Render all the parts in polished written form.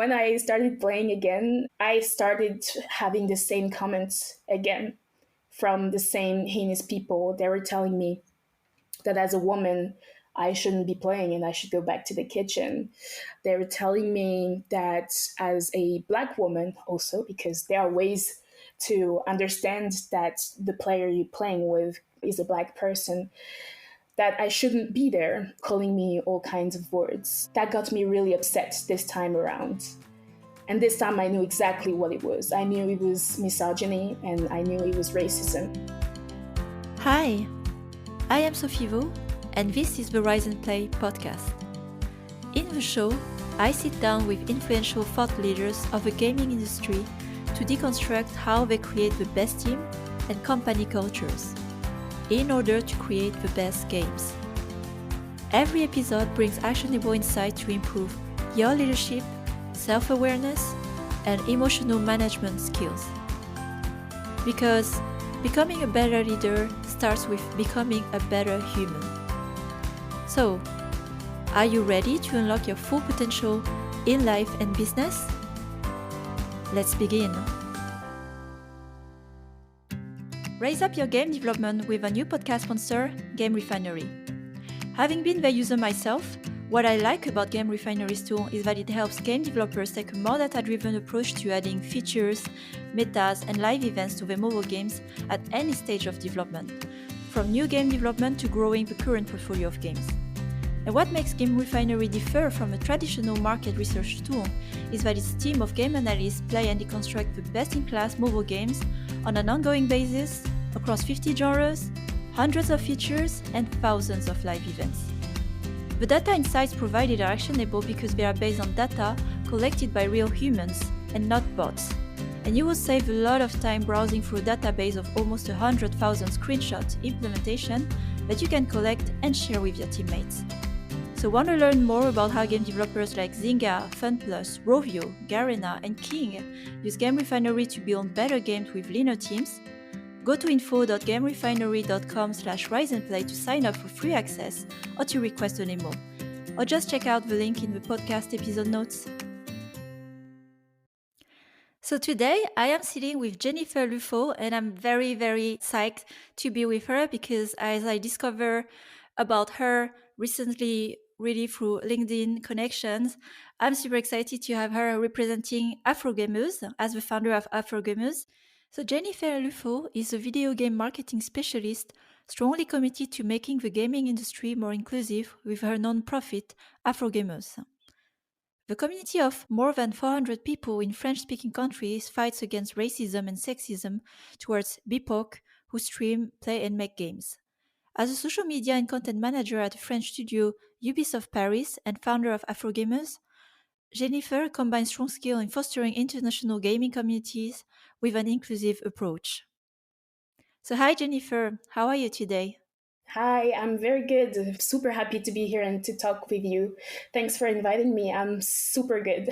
When I started playing again, I started having the same comments again from the same heinous people. They were telling me that as a woman, I shouldn't be playing and I should go back to the kitchen. They were telling me that as a Black woman, also, because there are ways to understand that the player you're playing with is a Black person, that I shouldn't be there, calling me all kinds of words. That got me really upset this time around. And this time I knew exactly what it was. I knew it was misogyny and I knew it was racism. Hi, I am Sophie Vaux, and this is the Rise and Play podcast. In the show, I sit down with influential thought leaders of the gaming industry to deconstruct how they create the best team and company cultures in order to create the best games. Every episode brings actionable insight to improve your leadership, self-awareness, and emotional management skills. Because becoming a better leader starts with becoming a better human. So, are you ready to unlock your full potential in life and business? Let's begin. Raise up your game development with a new podcast sponsor, Game Refinery. Having been the user myself, what I like about Game Refinery's tool is that it helps game developers take a more data-driven approach to adding features, metas, and live events to their mobile games at any stage of development, from new game development to growing the current portfolio of games. And what makes Game Refinery differ from a traditional market research tool is that its team of game analysts play and deconstruct the best-in-class mobile games on an ongoing basis across 50 genres, hundreds of features, and thousands of live events. The data insights provided are actionable because they are based on data collected by real humans and not bots. And you will save a lot of time browsing through a database of almost 100,000 screenshot implementation that you can collect and share with your teammates. So want to learn more about how game developers like Zynga, FunPlus, Rovio, Garena, and King use Game Refinery to build better games with leaner teams? Go to info.gamerefinery.com/riseandplay to sign up for free access or to request a demo. Or just check out the link in the podcast episode notes. So today I am sitting with Jennifer Lufau and I'm very, very psyched to be with her because as I discover about her recently really through LinkedIn connections, I'm super excited to have her representing Afrogamers as the founder of Afrogamers. So Jennifer Lufau is a video game marketing specialist strongly committed to making the gaming industry more inclusive with her non-profit Afrogamers. The community of more than 400 people in French-speaking countries fights against racism and sexism towards BIPOC who stream, play and make games. As a social media and content manager at the French studio Ubisoft Paris and founder of Afrogamers, Jennifer combines strong skill in fostering international gaming communities with an inclusive approach. So hi Jennifer, how are you today? Hi, I'm very good. Super happy to be here and to talk with you. Thanks for inviting me. I'm super good.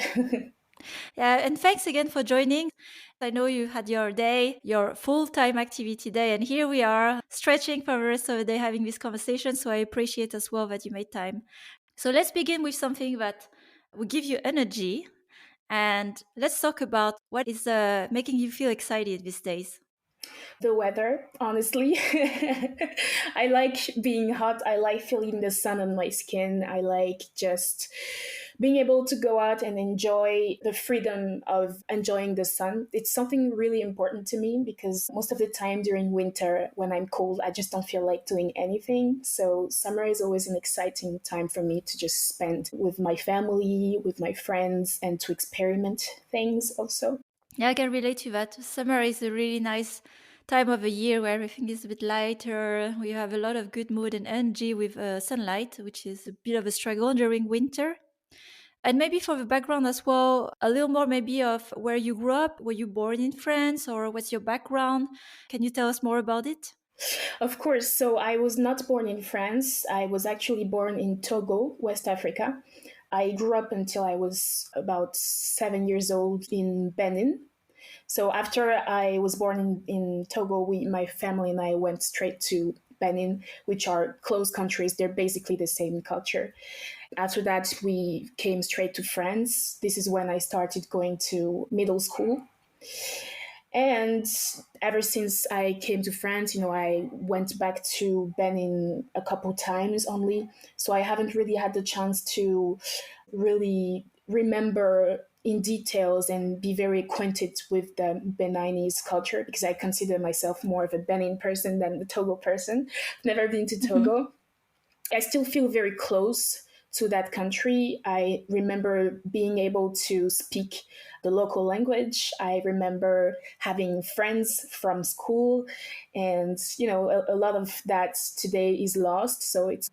Yeah, and thanks again for joining. I know you had your day, your full-time activity day, and here we are stretching for the rest of the day having this conversation. So I appreciate as well that you made time. So let's begin with something that will give you energy. And let's talk about what is making you feel excited these days. The weather, honestly. I like being hot. I like feeling the sun on my skin. I like just being able to go out and enjoy the freedom of enjoying the sun. It's something really important to me because most of the time during winter, when I'm cold, I just don't feel like doing anything. So summer is always an exciting time for me to just spend with my family, with my friends, and to experiment things also. Yeah, I can relate to that. Summer is a really nice time of the year where everything is a bit lighter. We have a lot of good mood and energy with sunlight, which is a bit of a struggle during winter. And maybe for the background as well, a little more maybe of where you grew up. Were you born in France or what's your background? Can you tell us more about it? Of course. So I was not born in France. I was actually born in Togo, West Africa. I grew up until I was about 7 years old in Benin. So after I was born in Togo, my family and I went straight to Benin, which are close countries. They're basically the same culture. After that, we came straight to France. This is when I started going to middle school. And ever since I came to France, I went back to Benin a couple times only. So I haven't really had the chance to really remember in details and be very acquainted with the Beninese culture, because I consider myself more of a Benin person than the Togo person. I've never been to Mhm. Togo. I still feel very close to that country. I remember being able to speak the local language. I remember having friends from school, and a lot of that today is lost. So it's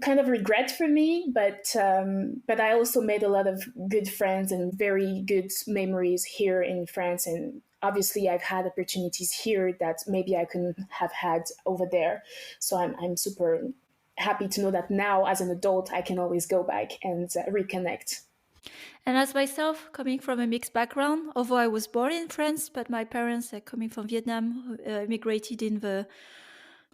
kind of regret for me, but I also made a lot of good friends and very good memories here in France. And obviously, I've had opportunities here that maybe I couldn't have had over there. So I'm super happy to know that now, as an adult, I can always go back and reconnect. And as myself, coming from a mixed background, although I was born in France, but my parents are coming from Vietnam, who immigrated in the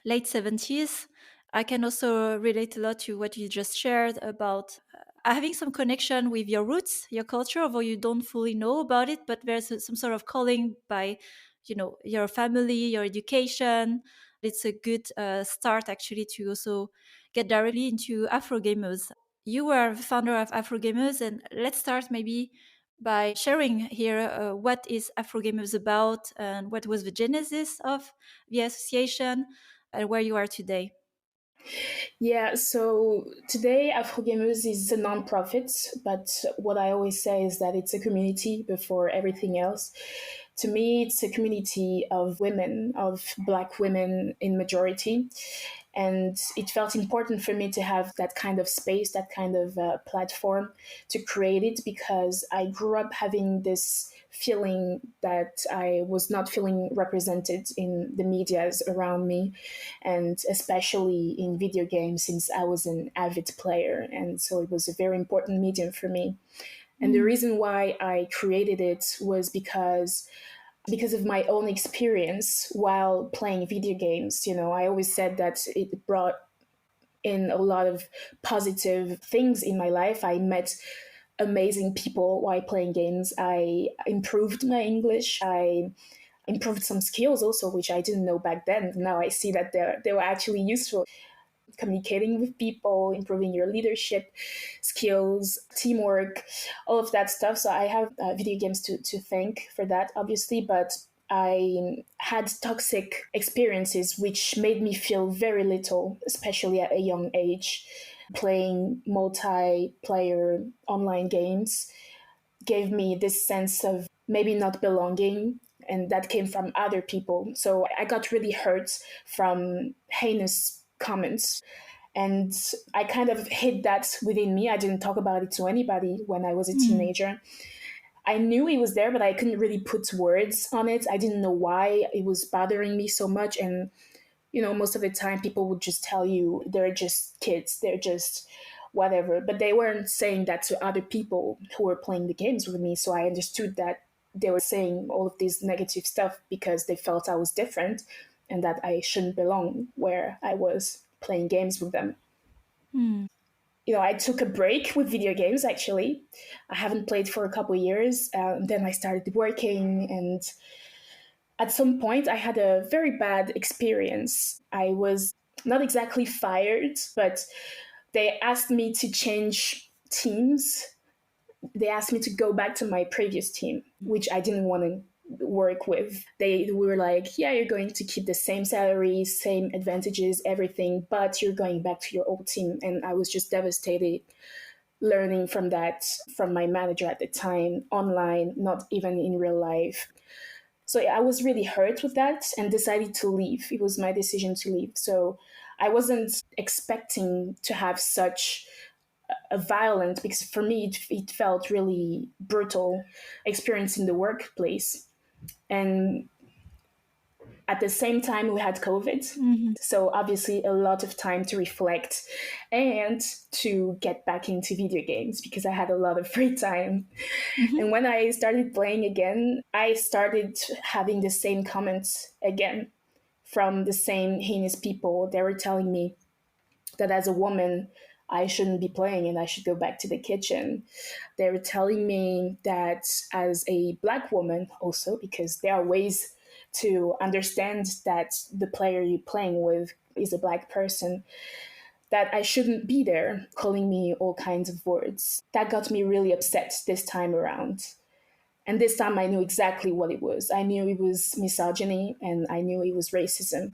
late 70s. I can also relate a lot to what you just shared about having some connection with your roots, your culture, although you don't fully know about it, but there's some sort of calling by, your family, your education. It's a good start actually to also get directly into Afro gamers. You are the founder of Afro Gamers, and let's start maybe by sharing here what is Afro Gamers about and what was the genesis of the association and where you are today. Yeah, so today Afrogamers is a non-profit, but what I always say is that it's a community before everything else. To me, it's a community of women, of Black women in majority. And it felt important for me to have that kind of space, that kind of platform to create it, because I grew up having this feeling that I was not feeling represented in the medias around me, and especially in video games, since I was an avid player. And so it was a very important medium for me. And the Mm. reason why I created it was because of my own experience while playing video games. I always said that it brought in a lot of positive things in my life. I met amazing people while playing games. I improved my English. I improved some skills also, which I didn't know back then. Now I see that they were actually useful. Communicating with people, improving your leadership skills, teamwork, all of that stuff. So I have video games to thank for that, obviously, but I had toxic experiences which made me feel very little, especially at a young age. Playing multiplayer online games gave me this sense of maybe not belonging, and that came from other people. So I got really hurt from heinous comments, and I kind of hid that within me. I didn't talk about it to anybody when I was a Mm. teenager. I knew it was there, but I couldn't really put words on it. I didn't know why it was bothering me so much. And, most of the time people would just tell you they're just kids, they're just whatever. But they weren't saying that to other people who were playing the games with me. So I understood that they were saying all of this negative stuff because they felt I was different and that I shouldn't belong where I was playing games with them. Mm. I took a break with video games, actually. I haven't played for a couple of years. Then I started working, and at some point, I had a very bad experience. I was not exactly fired, but they asked me to change teams. They asked me to go back to my previous team, which I didn't want to work with. They were like, yeah, you're going to keep the same salary, same advantages, everything, but you're going back to your old team. And I was just devastated, learning from that from my manager at the time, online, not even in real life. So yeah, I was really hurt with that and decided to leave. It was my decision to leave. So I wasn't expecting to have such a violent, because for me it felt really brutal experience in the workplace. And at the same time, we had COVID. Mhm. So obviously a lot of time to reflect and to get back into video games, because I had a lot of free time. And Mhm. when I started playing again, I started having the same comments again from the same heinous people. They were telling me that as a woman, I shouldn't be playing and I should go back to the kitchen. They were telling me that as a Black woman, also, because there are ways to understand that the player you're playing with is a Black person, that I shouldn't be there, calling me all kinds of words. That got me really upset this time around. And this time I knew exactly what it was. I knew it was misogyny and I knew it was racism.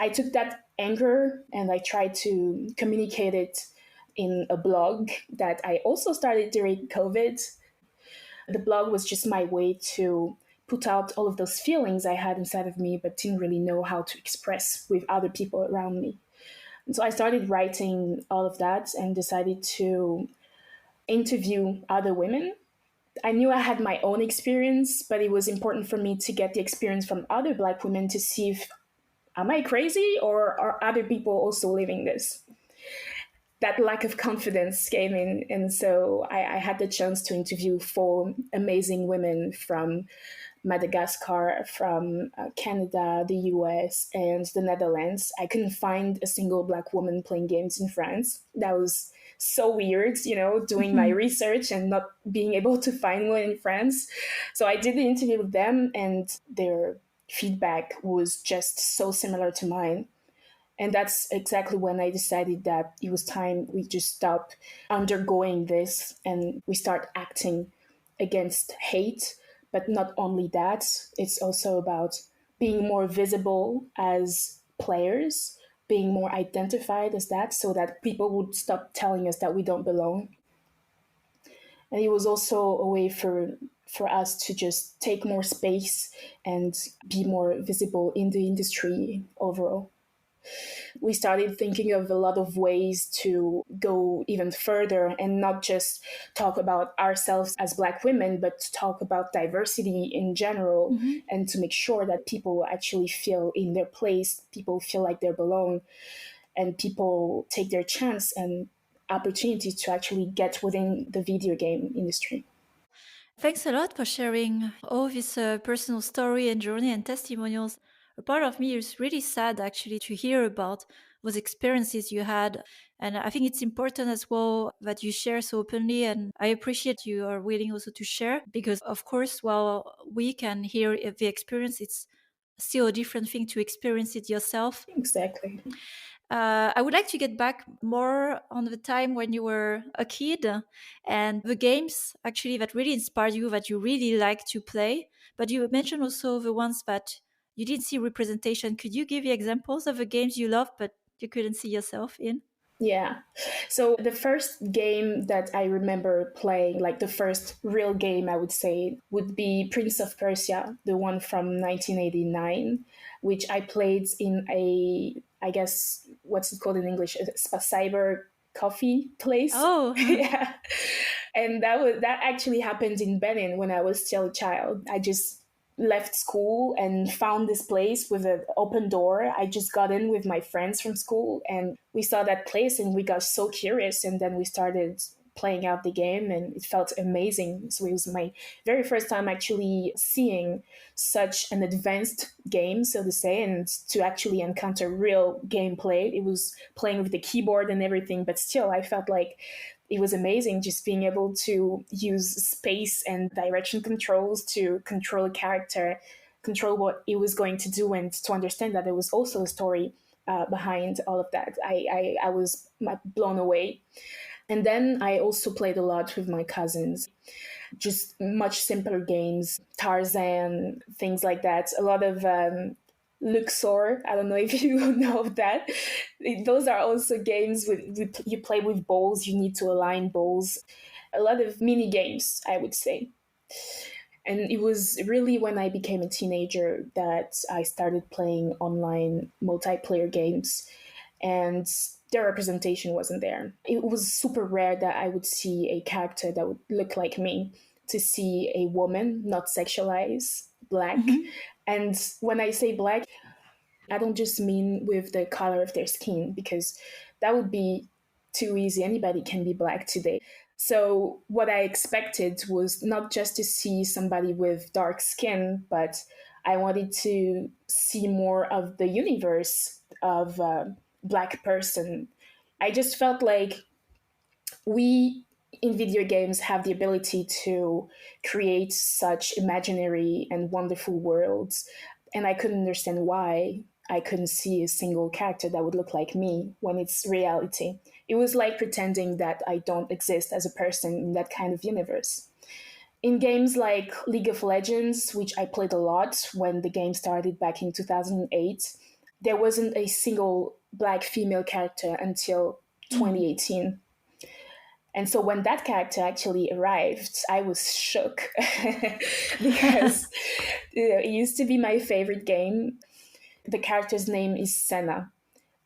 I took that anger and I tried to communicate it in a blog that I also started during COVID. The blog was just my way to put out all of those feelings I had inside of me, but didn't really know how to express with other people around me. And so I started writing all of that and decided to interview other women. I knew I had my own experience, but it was important for me to get the experience from other Black women to see if am I crazy or are other people also living this? That lack of confidence came in. And so I had the chance to interview four amazing women from Madagascar, from Canada, the US, and the Netherlands. I couldn't find a single Black woman playing games in France. That was so weird, doing my research and not being able to find one in France. So I did the interview with them, and their feedback was just so similar to mine. And that's exactly when I decided that it was time we just stop undergoing this and we start acting against hate. But not only that, it's also about being more visible as players, being more identified as that, so that people would stop telling us that we don't belong. And it was also a way for us to just take more space and be more visible in the industry overall. We started thinking of a lot of ways to go even further and not just talk about ourselves as Black women, but to talk about diversity in general, and to make sure that people actually feel in their place, people feel like they belong, and people take their chance and opportunity to actually get within the video game industry. Thanks a lot for sharing all this personal story and journey and testimonials. A part of me is really sad actually to hear about those experiences you had. And I think it's important as well that you share so openly. And I appreciate you are willing also to share because, of course, while we can hear the experience, it's still a different thing to experience it yourself. Exactly. I would like to get back more on the time when you were a kid and the games actually that really inspired you, that you really like to play. But you mentioned also the ones that you didn't see representation. Could you give me examples of the games you loved but you couldn't see yourself in? Yeah. So the first game that I remember playing, like the first real game, I would say, would be Prince of Persia, the one from 1989, which I played in a, I guess, what's it called in English? A cyber coffee place. Oh, Yeah. And that actually happened in Benin when I was still a child. I just left school and found this place with an open door. I just got in with my friends from school and we saw that place and we got so curious, and then we started playing out the game and it felt amazing. So it was my very first time actually seeing such an advanced game, so to say, and to actually encounter real gameplay. It was playing with the keyboard and everything, but still I felt like it was amazing just being able to use space and direction controls to control a character, control what it was going to do, and to understand that there was also a story behind all of that. I was blown away. And then I also played a lot with my cousins, just much simpler games, Tarzan, things like that. A lot of Luxor. I don't know if you know of that. Those are also games with you play with balls. You need to align balls. A lot of mini games, I would say. And it was really when I became a teenager that I started playing online multiplayer games, and the representation wasn't there. It was super rare that I would see a character that would look like me, to see a woman, not sexualized, Black. And when I say Black, I don't just mean with the color of their skin, because that would be too easy. Anybody can be Black today. So what I expected was not just to see somebody with dark skin, but I wanted to see more of the universe of Black person. I just felt like we in video games have the ability to create such imaginary and wonderful worlds, and I couldn't understand why I couldn't see a single character that would look like me when it's reality. It was like pretending that I don't exist as a person in that kind of universe. In games like League of Legends, which I played a lot when the game started back in 2008, there wasn't a single Black female character until 2018. And so when that character actually arrived, I was shook because it used to be my favorite game. The character's name is Senna.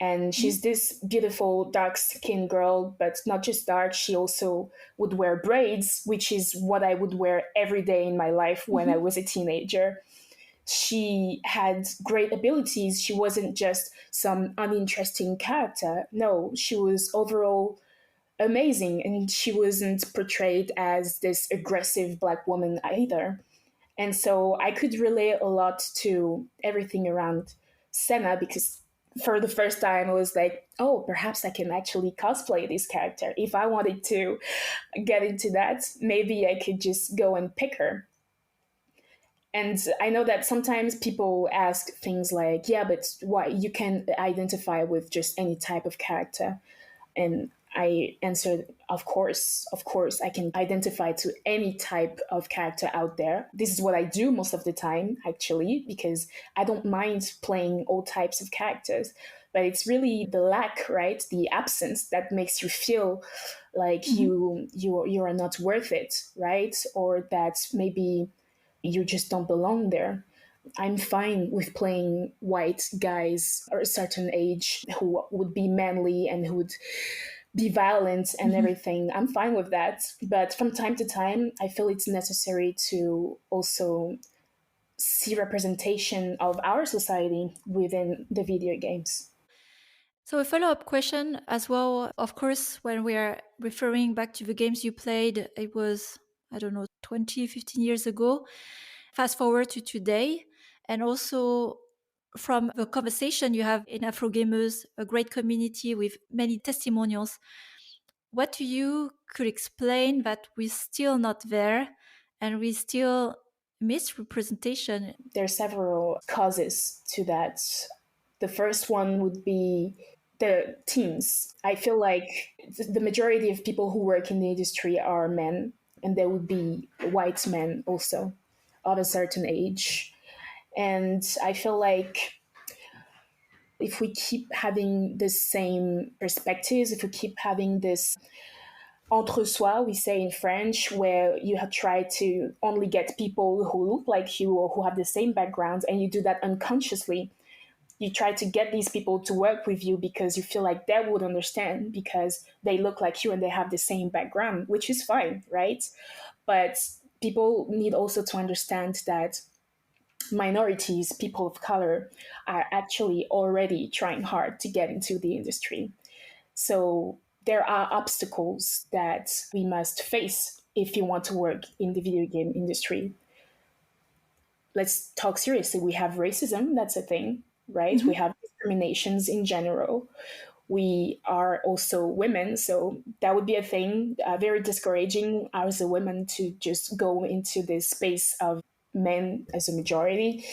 And she's this beautiful dark skinned girl, but not just dark, she also would wear braids, which is what I would wear every day in my life when I was a teenager. She had great abilities. She wasn't just some uninteresting character. No, she was overall amazing, and she wasn't portrayed as this aggressive Black woman either. And so I could relate a lot to everything around Senna, because for the first time I was like, oh, perhaps I can actually cosplay this character. If I wanted to get into that, maybe I could just go and pick her. And I know that sometimes people ask things like, yeah, but why you can identify with just any type of character? And I answered, of course, I can identify to any type of character out there. This is what I do most of the time, actually, because I don't mind playing all types of characters. But it's really the lack, right? The absence that makes you feel like you are not worth it, right? Or that maybe you just don't belong there. I'm fine with playing white guys or a certain age who would be manly and who would be violent and everything. I'm fine with that. But from time to time, I feel it's necessary to also see representation of our society within the video games. So a follow-up question as well. Of course, when we are referring back to the games you played, it was, I don't know, 20, 15 years ago. Fast forward to today, and also from the conversation you have in Afro Gamers, a great community with many testimonials, what to you could explain that we're still not there and we still miss representation? There are several causes to that. The first one would be the teams. I feel like the majority of people who work in the industry are men, and there would be white men also of a certain age. And I feel like if we keep having the same perspectives, if we keep having this entre soi, we say in French, where you have tried to only get people who look like you or who have the same background, and you do that unconsciously. You try to get these people to work with you because you feel like they would understand because they look like you and they have the same background, which is fine, right? But people need also to understand that minorities, people of color, are actually already trying hard to get into the industry. So there are obstacles that we must face if you want to work in the video game industry. Let's talk seriously. We have racism, that's a thing, right? We have discriminations in general. We are also women, so that would be a thing. Very discouraging as a woman to just go into this space of men as a majority.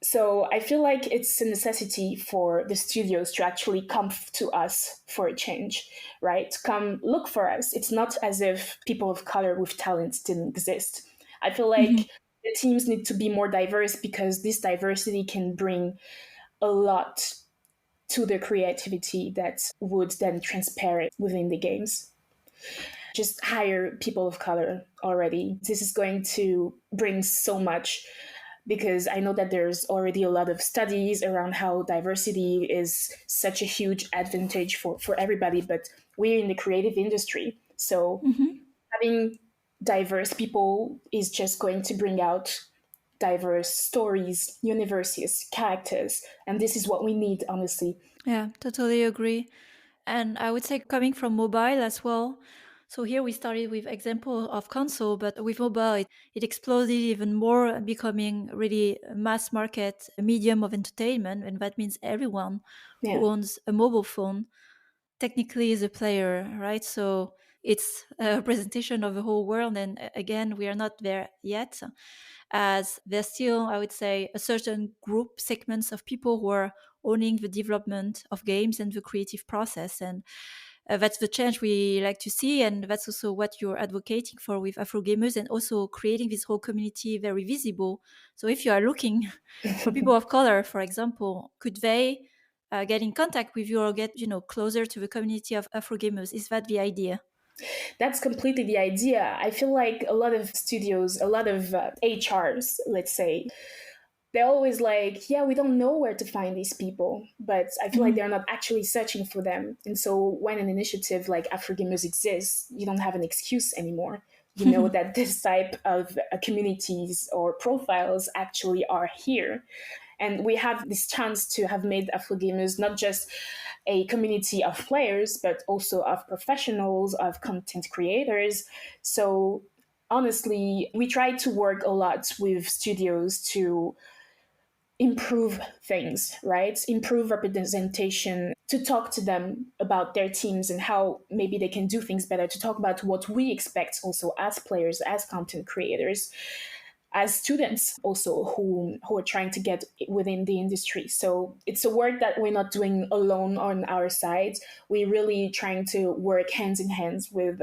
So I feel like it's a necessity for the studios to actually come to us for a change, right? Come look for us. It's not as if people of color with talent didn't exist. I feel like the teams need to be more diverse because this diversity can bring a lot to the creativity that would then transparent within the games. Just hire people of color already. This is going to bring so much because I know that there's already a lot of studies around how diversity is such a huge advantage for everybody, but we're in the creative industry. So having diverse people is just going to bring out diverse stories, universes, characters. And this is what we need, honestly. Yeah, totally agree. And I would say coming from mobile as well, So here we started with example of console, but with mobile, it exploded even more, becoming really a mass market medium of entertainment. And that means everyone Yeah. who owns a mobile phone technically is a player, right? So it's a representation of the whole world. And again, we are not there yet, as there's still, I would say, a certain group segments of people who are owning the development of games and the creative process. And that's the change we like to see. And that's also what you're advocating for with Afro Gamers, and also creating this whole community very visible. So if you are looking for people of color, for example, could they get in contact with you or get closer to the community of Afro Gamers? Is that the idea? That's completely the idea. I feel like a lot of studios, a lot of HRs, let's say, they're always like, yeah, we don't know where to find these people, but I feel like Mhm. they're not actually searching for them. And so when an initiative like Afrogamers exists, you don't have an excuse anymore. You know that this type of communities or profiles actually are here. And we have this chance to have made Afrogamers not just a community of players, but also of professionals, of content creators. So honestly, we try to work a lot with studios to improve things, right? Improve representation, to talk to them about their teams and how maybe they can do things better, to talk about what we expect also as players, as content creators, as students also who are trying to get within the industry. So it's a work that we're not doing alone on our side. We're really trying to work hands in hands with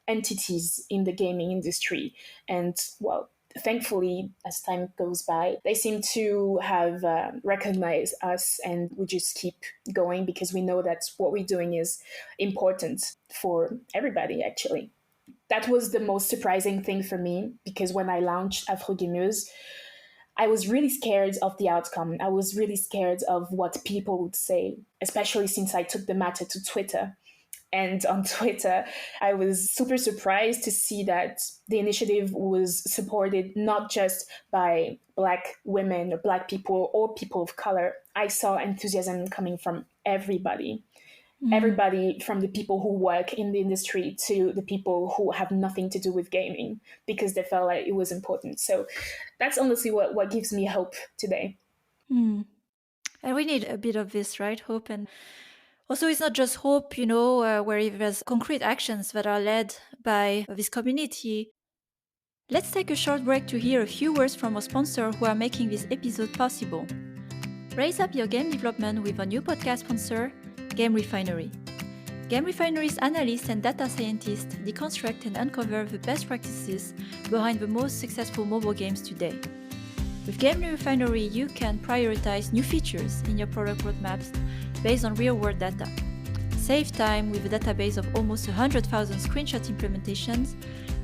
entities in the gaming industry. And well, thankfully, as time goes by, they seem to have recognized us, and we just keep going because we know that what we're doing is important for everybody, actually. That was the most surprising thing for me because when I launched Afro Gameuse, I was really scared of the outcome. I was really scared of what people would say, especially since I took the matter to Twitter. And on Twitter, I was super surprised to see that the initiative was supported not just by Black women or Black people or people of color. I saw enthusiasm coming from everybody. Mm. Everybody from the people who work in the industry to the people who have nothing to do with gaming because they felt like it was important. So that's honestly what gives me hope today. Mm. And we need a bit of this, right? Hope. And also, it's not just hope, where there's concrete actions that are led by this community. Let's take a short break to hear a few words from our sponsor who are making this episode possible. Raise up your game development with a new podcast sponsor, Game Refinery. Game Refinery's analysts and data scientists deconstruct and uncover the best practices behind the most successful mobile games today. With Game Refinery, you can prioritize new features in your product roadmaps based on real-world data. Save time with a database of almost 100,000 screenshot implementations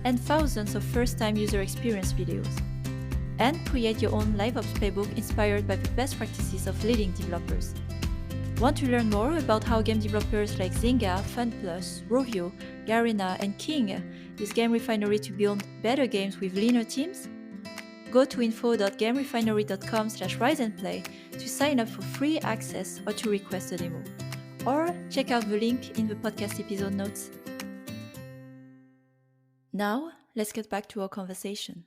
and thousands of first-time user experience videos. And create your own LiveOps playbook inspired by the best practices of leading developers. Want to learn more about how game developers like Zynga, FunPlus, Rovio, Garena, and King use Game Refinery to build better games with leaner teams? Go to info.gamerefinery.com/riseandplay to sign up for free access or to request a demo. Or check out the link in the podcast episode notes. Now, let's get back to our conversation.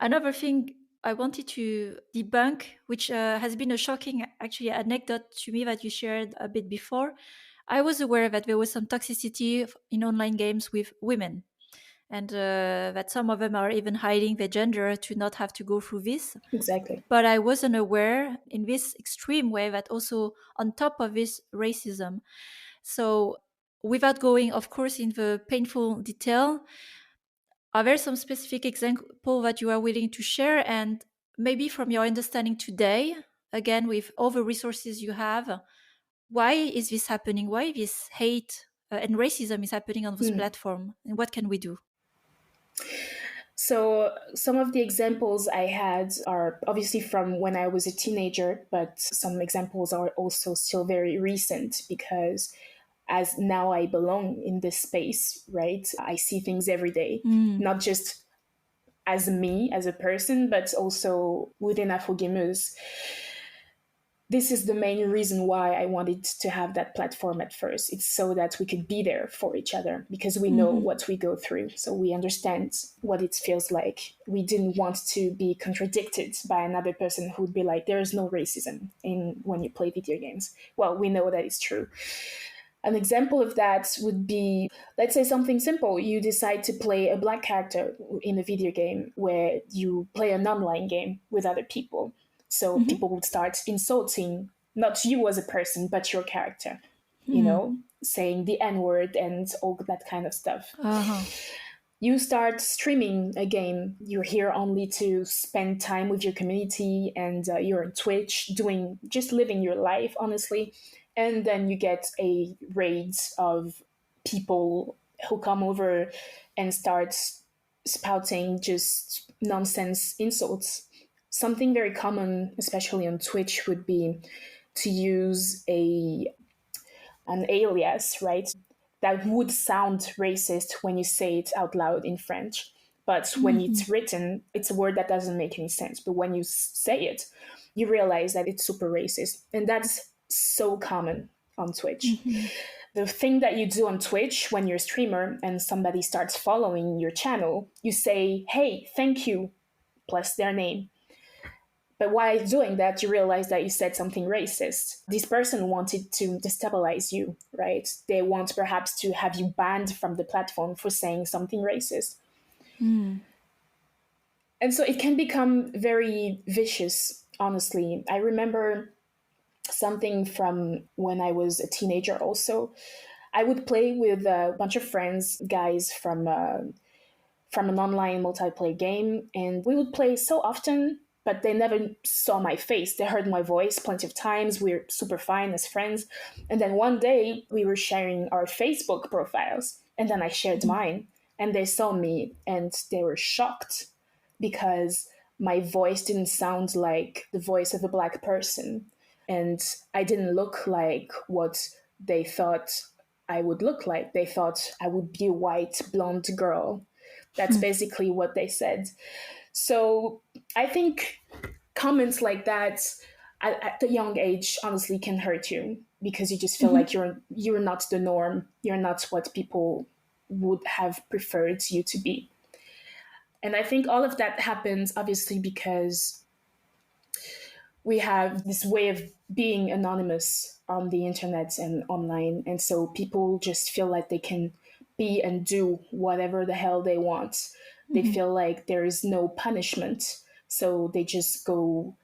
Another thing I wanted to debunk, which has been a shocking, actually, anecdote to me that you shared a bit before. I was aware that there was some toxicity in online games with women, and that some of them are even hiding their gender to not have to go through this. Exactly. But I wasn't aware in this extreme way that also on top of this racism. So without going, of course, in the painful detail, are there some specific example that you are willing to share? And maybe from your understanding today, again, with all the resources you have, why is this happening? Why this hate and racism is happening on this platform? And what can we do? So some of the examples I had are obviously from when I was a teenager, but some examples are also still very recent because as now I belong in this space, right? I see things every day, Mm. not just as me as a person, but also within Afro Gamers. this is the main reason why I wanted to have that platform at first. It's so that we could be there for each other because we know what we go through. So we understand what it feels like. We didn't want to be contradicted by another person who would be like, there is no racism in when you play video games. Well, we know that it's true. An example of that would be, let's say something simple. You decide to play a black character in a video game where you play an online game with other people. So people would start insulting not you as a person, but your character, you know, saying the N word and all that kind of stuff. You start streaming a game. You're here only to spend time with your community, and you're on Twitch doing just living your life, honestly. And then you get a raid of people who come over and start spouting just nonsense insults. Something very common, especially on Twitch, would be to use an alias, right? That would sound racist when you say it out loud in French. But when it's written, it's a word that doesn't make any sense. But when you say it, you realize that it's super racist. And that's so common on Twitch. The thing that you do on Twitch when you're a streamer and somebody starts following your channel, you say, hey, thank you, plus their name. But while doing that, you realize that you said something racist. This person wanted to destabilize you, right? They want perhaps to have you banned from the platform for saying something racist. And so it can become very vicious, honestly. I remember something from when I was a teenager also. I would play with a bunch of friends, guys from an online multiplayer game, and we would play so often, but they never saw my face. They heard my voice plenty of times. We're super fine as friends. And then one day we were sharing our Facebook profiles, and then I shared mine, and they saw me and they were shocked because my voice didn't sound like the voice of a Black person. And I didn't look like what they thought I would look like. They thought I would be a white blonde girl. That's basically what they said. So I think comments like that at a young age honestly can hurt you because you just feel like you're not the norm. You're not what people would have preferred you to be. And I think all of that happens obviously because we have this way of being anonymous on the internet and online. And so people just feel like they can be and do whatever the hell they want. They feel like there is no punishment. So they just go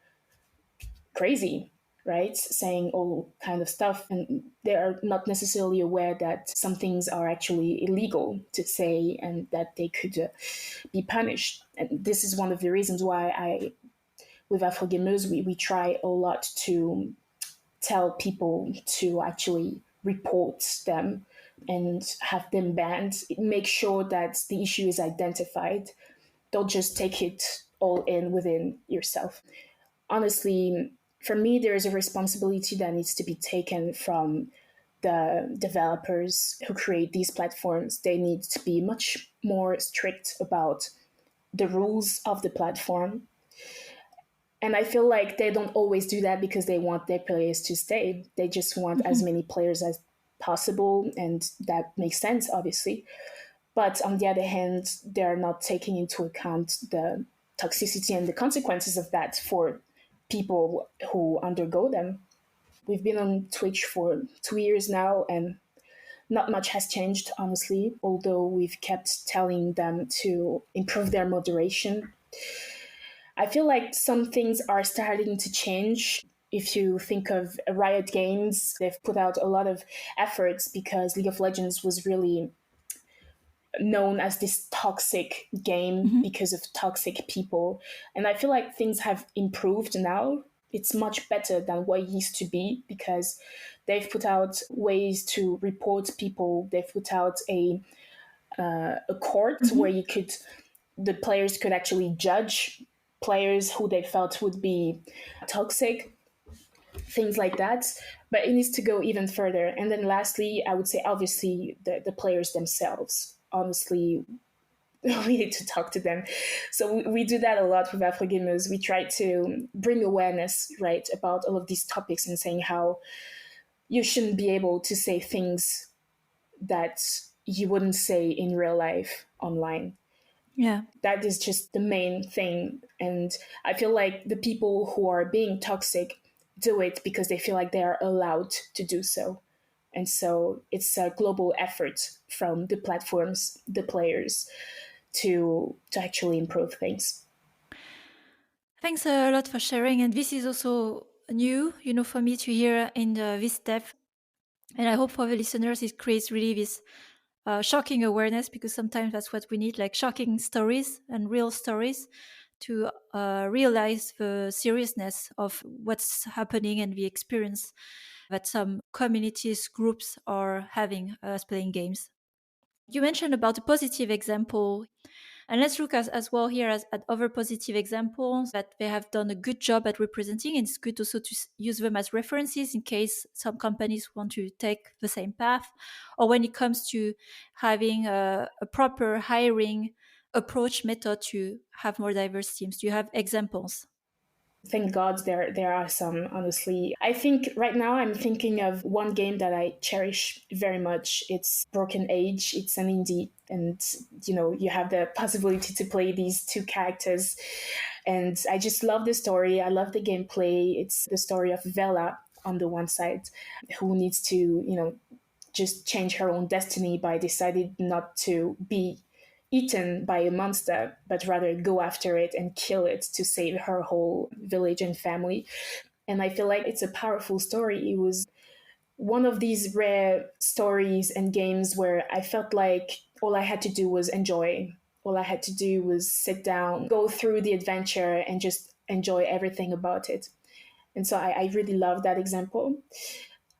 crazy, right? Saying all kind of stuff. And they are not necessarily aware that some things are actually illegal to say and that they could be punished. And this is one of the reasons why with Afro Gamers, we try a lot to tell people to actually report them and have them banned. Make sure that the issue is identified. Don't just take it all in within yourself. Honestly, for me, there is a responsibility that needs to be taken from the developers who create these platforms. They need to be much more strict about the rules of the platform. And I feel like they don't always do that because they want their players to stay. They just want as many players as possible, and that makes sense, obviously. But on the other hand, they're not taking into account the toxicity and the consequences of that for people who undergo them. We've been on Twitch for 2 years now, and not much has changed, honestly, although we've kept telling them to improve their moderation. I feel like some things are starting to change. If you think of Riot Games, they've put out a lot of efforts because League of Legends was really known as this toxic game because of toxic people. And I feel like things have improved now. It's much better than what it used to be because they've put out ways to report people. They've put out a court where the players could actually judge players who they felt would be toxic, things like that. But it needs to go even further. And then lastly, I would say obviously the players themselves. Honestly, we need to talk to them. So we do that a lot with Afro gamers. We try to bring awareness, right, about all of these topics and saying how you shouldn't be able to say things that you wouldn't say in real life online. Yeah. That is just the main thing. And I feel like the people who are being toxic do it because they feel like they are allowed to do so. And so it's a global effort from the platforms, the players, to actually improve things. Thanks a lot for sharing. And this is also new, for me to hear in this depth. And I hope for the listeners, it creates really this shocking awareness, because sometimes that's what we need, like shocking stories and real stories to realize the seriousness of what's happening and the experience that some communities, groups are having as playing games. You mentioned about a positive example, and let's look as well here at other positive examples that they have done a good job at representing. And it's good also to use them as references in case some companies want to take the same path, or when it comes to having a proper hiring approach method to have more diverse teams. Do you have examples? Thank God there are some, honestly. I think right now I'm thinking of one game that I cherish very much. It's Broken Age. It's an indie, and you have the possibility to play these two characters. And I just love the story. I love the gameplay. It's the story of Vela on the one side, who needs to, just change her own destiny by deciding not to be eaten by a monster, but rather go after it and kill it to save her whole village and family. And I feel like it's a powerful story. It was one of these rare stories and games where I felt like all I had to do was enjoy. All I had to do was sit down, go through the adventure, and just enjoy everything about it. And so I really love that example.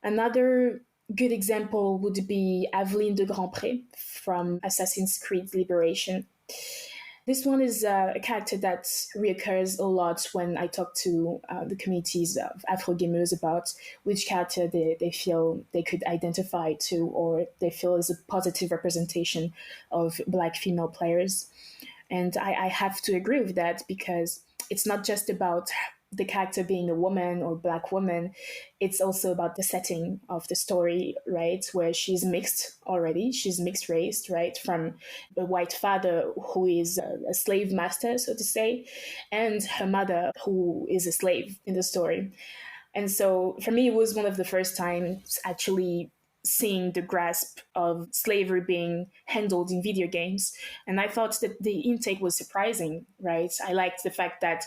Another good example would be Aveline de Grandpré from Assassin's Creed Liberation. This one is a character that reoccurs a lot when I talk to the communities of Afro gamers about which character they feel they could identify to, or they feel is a positive representation of Black female players. And I have to agree with that, because it's not just about the character being a woman or Black woman. It's also about the setting of the story, right? Where she's mixed already. She's mixed race, right? From a white father who is a slave master, so to say, and her mother who is a slave in the story. And so for me, it was one of the first times actually seeing the grasp of slavery being handled in video games. And I thought that the intake was surprising, right? I liked the fact that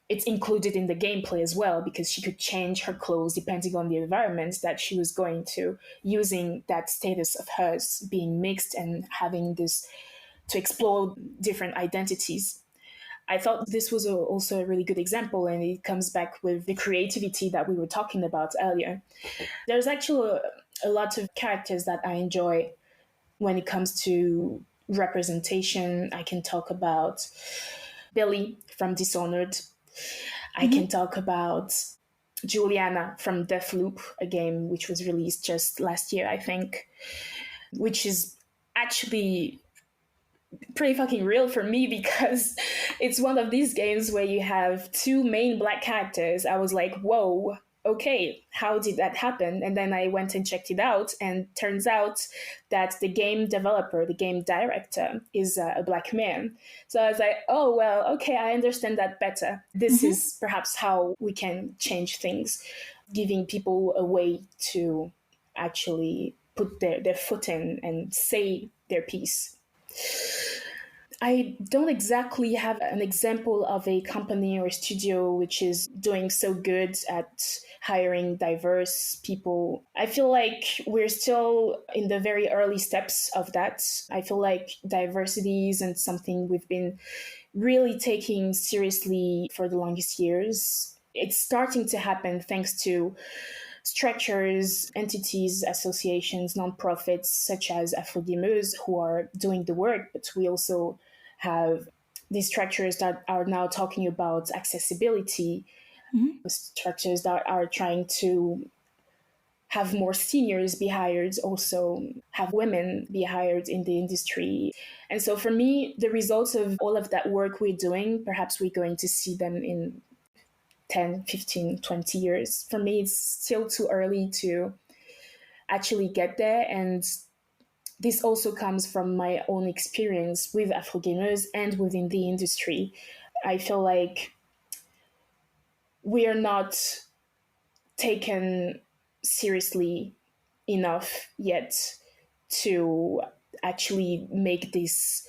it's included in the gameplay as well, because she could change her clothes depending on the environment that she was going to, using that status of hers being mixed and having this to explore different identities. I thought this was also a really good example, and it comes back with the creativity that we were talking about earlier. There's actually a lot of characters that I enjoy when it comes to representation. I can talk about Billy from Dishonored. I can talk about Juliana from Deathloop, a game which was released just last year, I think, which is actually pretty fucking real for me, because it's one of these games where you have two main Black characters. I was like, whoa, okay, how did that happen? And then I went and checked it out, and turns out that the game developer, the game director, is a Black man. So I was like, oh, well, okay, I understand that better. This is perhaps how we can change things, giving people a way to actually put their foot in and say their piece. I don't exactly have an example of a company or studio which is doing so good at hiring diverse people. I feel like we're still in the very early steps of that. I feel like diversity isn't something we've been really taking seriously for the longest years. It's starting to happen thanks to structures, entities, associations, nonprofits such as Afrogamers who are doing the work, but we also have these structures that are now talking about accessibility, structures that are trying to have more seniors be hired, also have women be hired in the industry. And so for me, the results of all of that work we're doing, perhaps we're going to see them in 10, 15, 20 years. For me, it's still too early to actually get there. And this also comes from my own experience with Afro gamers and within the industry. I feel like we are not taken seriously enough yet to actually make this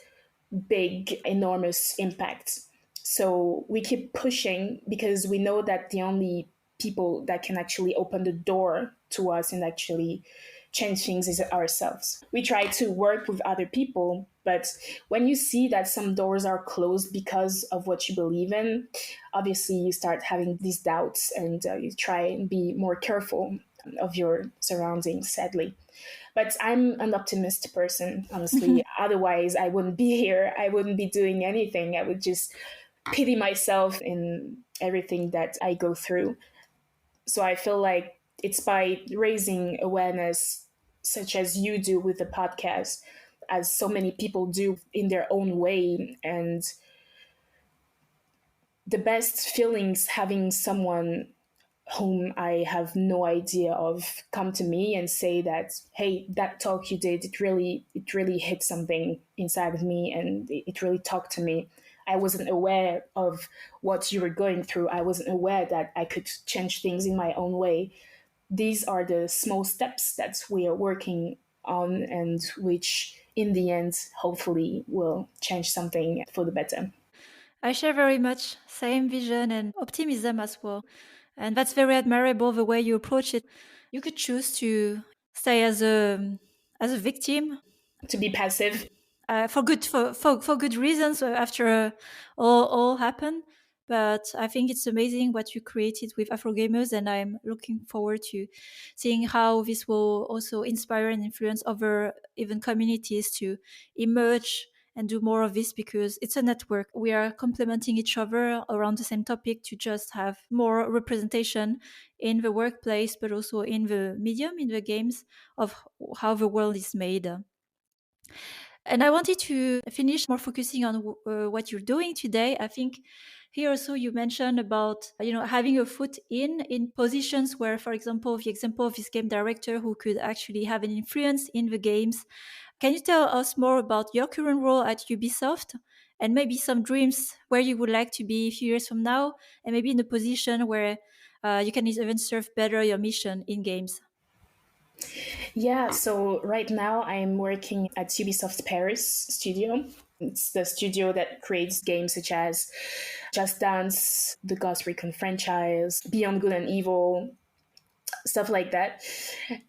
big, enormous impact. So we keep pushing because we know that the only people that can actually open the door to us and actually change things is ourselves. We try to work with other people, but when you see that some doors are closed because of what you believe in, obviously you start having these doubts and you try and be more careful of your surroundings, sadly. But I'm an optimist person, honestly. Otherwise, I wouldn't be here. I wouldn't be doing anything. I would just pity myself in everything that I go through. So I feel like it's by raising awareness, such as you do with the podcast, as so many people do in their own way. And the best feelings having someone whom I have no idea of come to me and say that, hey, that talk you did, it really hit something inside of me and it really talked to me. I wasn't aware of what you were going through. I wasn't aware that I could change things in my own way. These are the small steps that we are working on and which in the end hopefully will change something for the better. I share very much same vision and optimism as well. And that's very admirable the way you approach it. You could choose to stay as a victim To be passive. for good reasons after all happened. But I think it's amazing what you created with Afro Gamers, and I'm looking forward to seeing how this will also inspire and influence other even communities to emerge and do more of this, because it's a network. We are complementing each other around the same topic to just have more representation in the workplace, but also in the medium, in the games, of how the world is made. And I wanted to finish more focusing on what you're doing today. I think here also you mentioned about having a foot in positions where, for example, the example of this game director who could actually have an influence in the games. Can you tell us more about your current role at Ubisoft and maybe some dreams where you would like to be a few years from now, and maybe in a position where you can even serve better your mission in games? Yeah, so right now I'm working at Ubisoft Paris studio. It's the studio that creates games such as Just Dance, the Ghost Recon franchise, Beyond Good and Evil, stuff like that.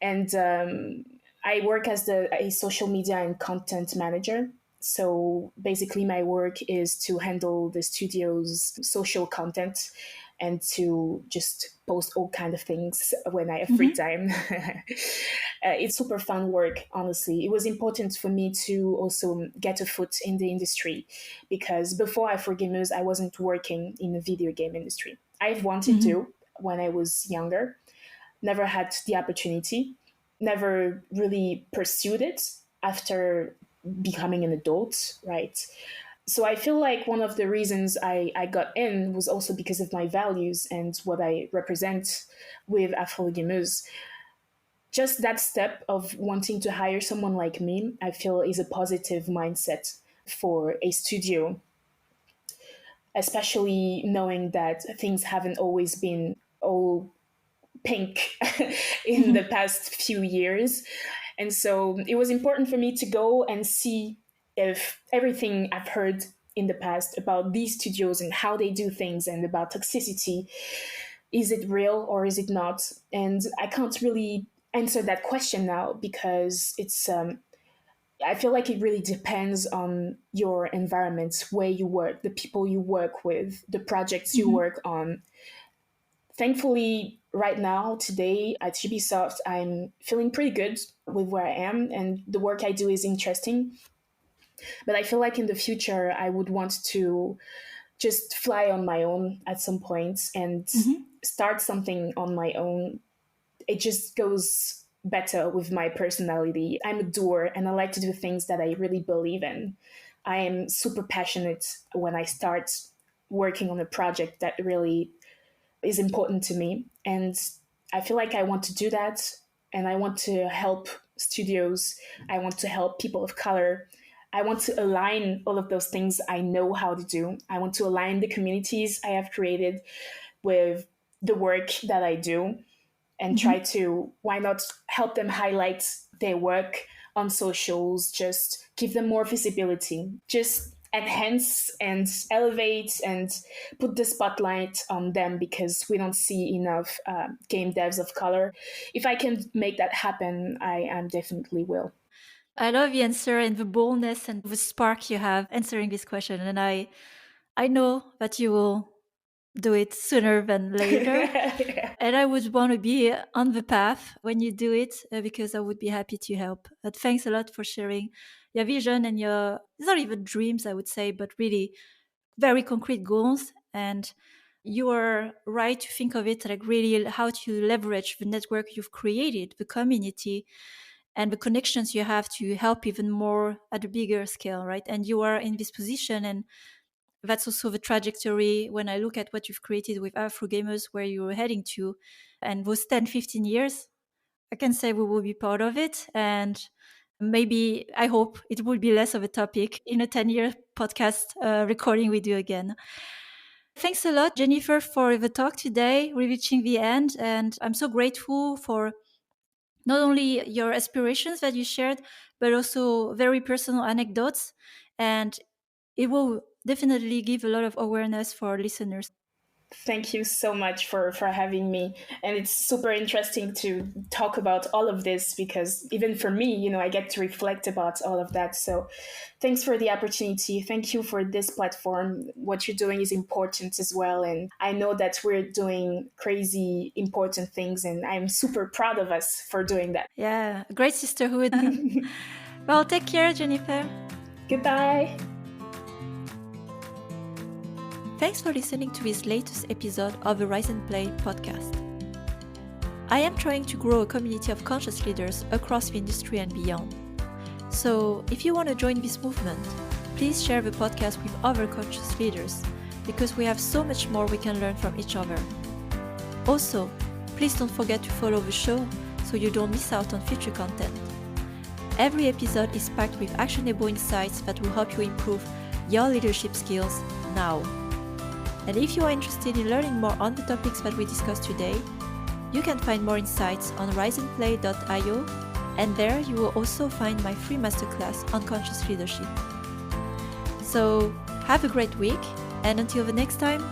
And I work as a social media and content manager. So basically, my work is to handle the studio's social content and to just post all kind of things when I have free Hmm. time. It's super fun work, honestly. It was important for me to also get a foot in the industry because before I for gamers, I wasn't working in the video game industry. I've wanted Hmm. to when I was younger, never had the opportunity, never really pursued it after becoming an adult, right? So I feel like one of the reasons I got in was also because of my values and what I represent with Afro Gamers. Just that step of wanting to hire someone like me, I feel is a positive mindset for a studio, especially knowing that things haven't always been all pink in the Hmm. past few years. And so it was important for me to go and see if everything I've heard in the past about these studios and how they do things and about toxicity, is it real or is it not? And I can't really answer that question now because I feel like it really depends on your environment, where you work, the people you work with, the projects you Hmm. work on. Thankfully, right now, today at Ubisoft, I'm feeling pretty good with where I am, and the work I do is interesting. But I feel like in the future, I would want to just fly on my own at some point and Hmm. start something on my own it just goes better with my personality. I'm a doer and I like to do things that I really believe in. I am super passionate when I start working on a project that really is important to me. And I feel like I want to do that. And I want to help studios. I want to help people of color. I want to align all of those things I know how to do. I want to align the communities I have created with the work that I do and try to, why not help them highlight their work on socials, just give them more visibility, just enhance and elevate and put the spotlight on them because we don't see enough game devs of color. If I can make that happen, I definitely will. I love the answer and the boldness and the spark you have answering this question. And I know that you will do it sooner than later. And I would want to be on the path when you do it because I would be happy to help. But thanks a lot for sharing your vision and your, it's not even dreams, I would say, but really very concrete goals. And you are right to think of it like really how to leverage the network you've created, the community, and the connections you have to help even more at a bigger scale, right? And you are in this position, and that's also the trajectory when I look at what you've created with Afro Gamers, where you're heading to. And those 10, 15 years, I can say we will be part of it. And maybe, I hope it will be less of a topic in a 10-year podcast recording we do again. Thanks a lot, Jennifer, for the talk today. We're reaching the end. And I'm so grateful for not only your aspirations that you shared, but also very personal anecdotes. And it will definitely give a lot of awareness for our listeners. Thank you so much for having me. And it's super interesting to talk about all of this because even for me, I get to reflect about all of that. So thanks for the opportunity. Thank you for this platform. What you're doing is important as well. And I know that we're doing crazy important things and I'm super proud of us for doing that. Yeah, great sisterhood. Well, take care, Jennifer. Goodbye. Thanks for listening to this latest episode of the Rise and Play podcast. I am trying to grow a community of conscious leaders across the industry and beyond. So, if you want to join this movement, please share the podcast with other conscious leaders because we have so much more we can learn from each other. Also, please don't forget to follow the show so you don't miss out on future content. Every episode is packed with actionable insights that will help you improve your leadership skills now. And if you are interested in learning more on the topics that we discussed today, you can find more insights on riseandplay.io, and there you will also find my free masterclass on conscious leadership. So, have a great week, and until the next time,